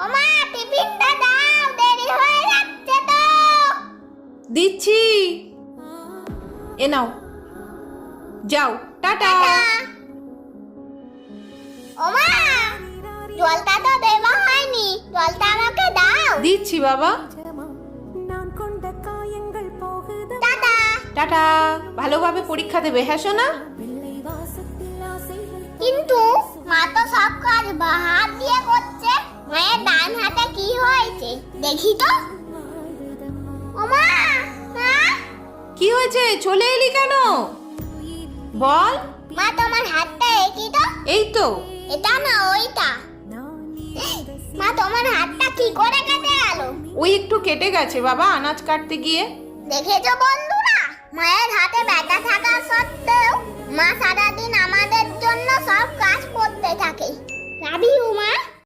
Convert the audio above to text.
ওমা টিফিনটা দাও, দেরি হয়ে যাচ্ছে তো। দিচ্ছি, এ নাও, যাও, টাটা। ওমা জলটা তো দেওয়া হয়নি, জলটা আমাকে দাও। দিচ্ছি বাবা। টাটা। টাটা, ভালোভাবে পরীক্ষা দেবে, হ্যাঁ সোনা? কিন্তু মা তো সব কাজ বাঁ হাত দিয়ে করছে, মায়ের ডান হাতে কি হয়েছে দেখি তো। ওমা মা, কি হয়েছে, চলে এলি কেন? বল। মা তোমার হাতটা একই তো। এই তো। এটা না ওইটা। মা তোমার হাতটা কি করে কেটে গেল? ওই একটু কেটে গেছে বাবা, আনাজ কাটতে গিয়ে। দেখেছো বন্ধুরা, মায়ের হাতে ব্যথা থাকা সত্ত্বেও মা সারাদিন আমাদের জন্য সব কাজ করতে থাকে। লাভ ইউ মা।